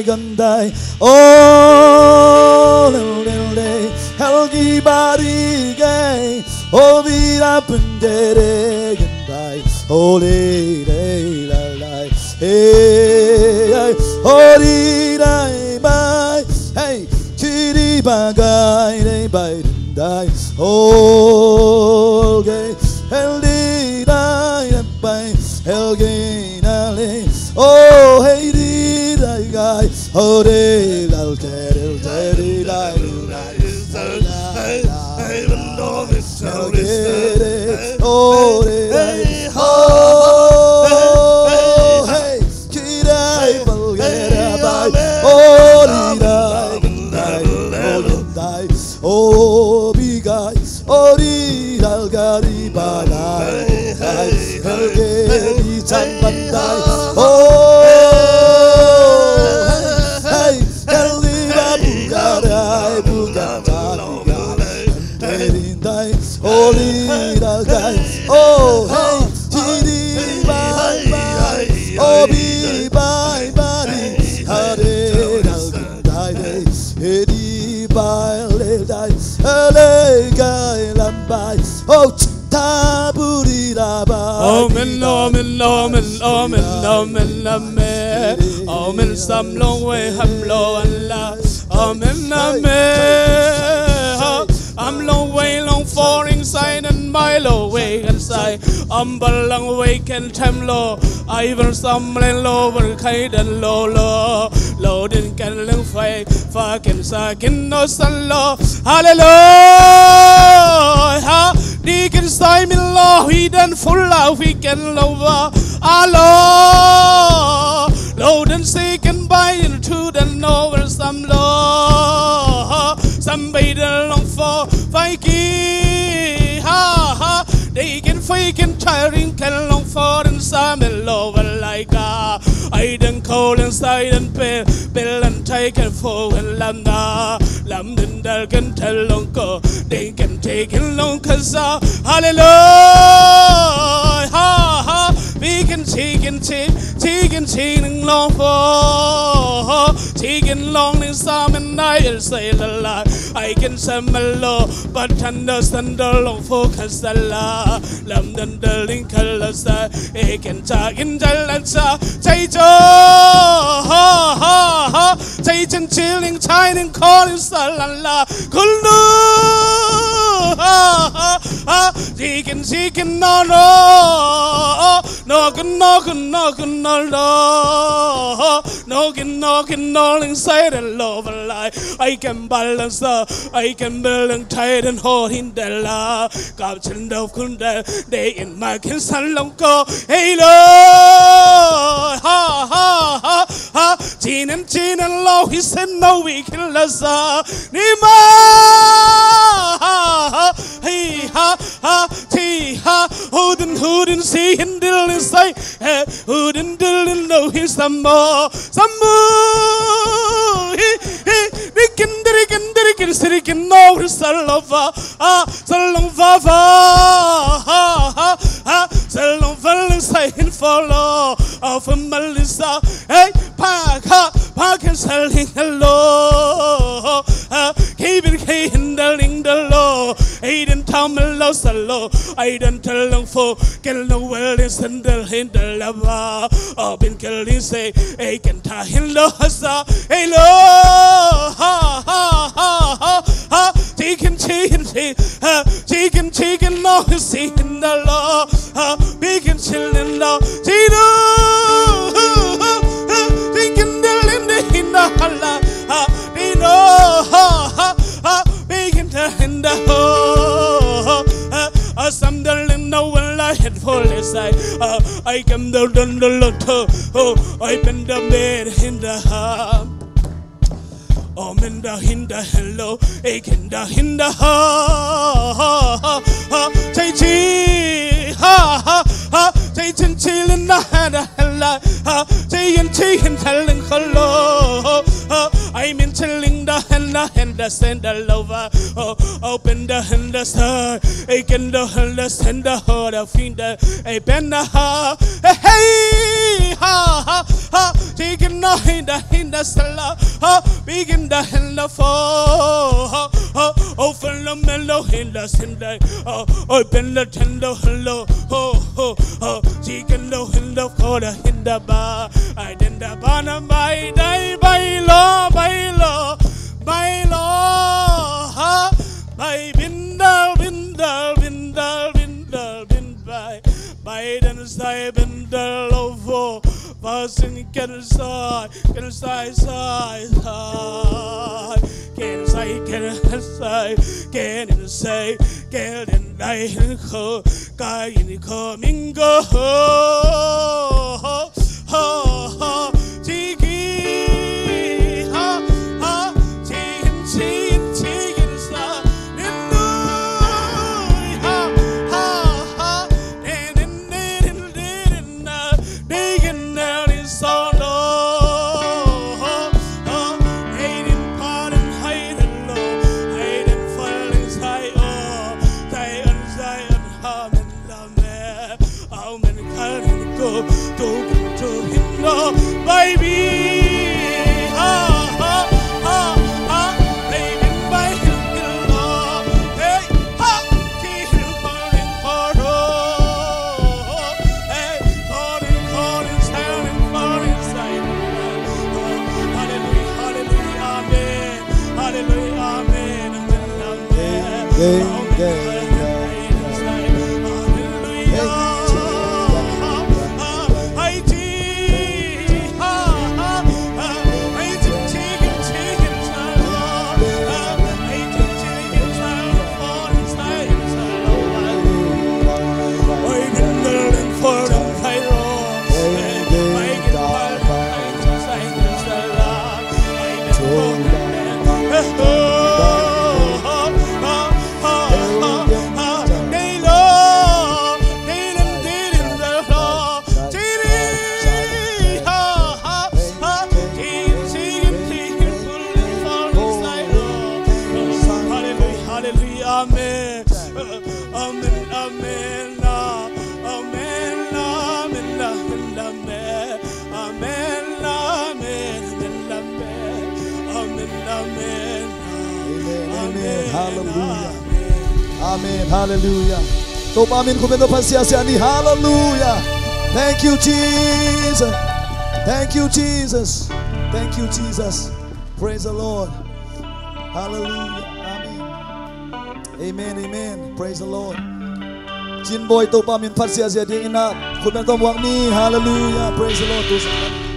간다이 오 렐렐레 헬기바리게 오비라 분데레 간다이 오리레랄라이 헤이 오리라이 바이 헤이 지리바가이 레바이른다이 오게 헬리라이 바이 헬기나레 oh hey di dai gai oh de la de di dai oh hey kidai balgera bai oh dai oh bigai oh di dal gari balai helge chan bandai oh hey tiri bye bye oh be bye bye hare dai edi bye le dai le gai lam bye oh taburi la bye oh men oh men some long way ham low Allah oh men I'm long way, long for inside and mile away inside. I'm long way can time low. I will some low, but kind and low. Loading can long fight, fucking sucking no sun low. Hallelujah. Deacon Simon Law, he done full of weekend lover. Allah. Load and seek and buy into the novel some law. Somebody long for Vikey, ha ha. They can fake and tiring, can long for and some lover like I done cold inside and bill and take and for and London dark and tell long go. They can take it long cause hallelujah, ha ha. We can take and long for taking long in some and I'll say the lie. I can smell low, but understand the long focus the la. London the link colors, I can talk in the lancer. Taito, ha ha ha. Taitan chilling, chiming, calling salala. Kulu, ha ha ha. Taking, no, knocking all inside and love a lie. I can balance I can build and tight and hold in the la. Captain of Kunda, they in my kinsan long go. Hey, Lord, ha ha ha ha. Chin and low, he said no, we can lassa. Nima, ha ha, hey ha ha, tea ha. Who see him dill inside. Who didn't know he's some more. Sirikin no salova, salova, salova, saying follow of a Melissa. Hey, park and selling hello. Keep it handling the law. Aiden Tamalo Salo. I don't tell them for kill no well is in the lava. I've been killing say, I can tie him losa. Hey, lo, ha ha ha ha ha. Chicken, no, see in the law. Bacon chillin' law. Chicken, in the hala. Bacon in the hole. Some darling no one like it for this side. I come down the lotto. I bend the bed in the heart. Oh, Minda Hinda hello, Akinda Hinda ha Tay ha ha ha Tay chillin' the hada hella Tay and telling hello I'm in telling the hella and endless and the lover. Oh, open the endless heart. Again the endless and the heart of finger. A bender ha. Hey ha ha ha. Taking the in the cellar. Ha. Begin the end of fall. Open the mellow in the cinder. Open the tender hello. Taking the end of quarter in the bar. I didn't have on my day by law. By law, by bindal, by then side bindal over, passing can side, can say, get in die guy in coming go, baby, Hallelujah. Amen. Hallelujah. Top amin kumendo pasiasiani. Hallelujah. Thank you, Jesus. Thank you, Jesus. Thank you, Jesus. Praise the Lord. Hallelujah. Amen. Amen. Amen. Praise the Lord. Jin boy top amin pasiasiani ina kumendo wang ni. Hallelujah. Praise the Lord.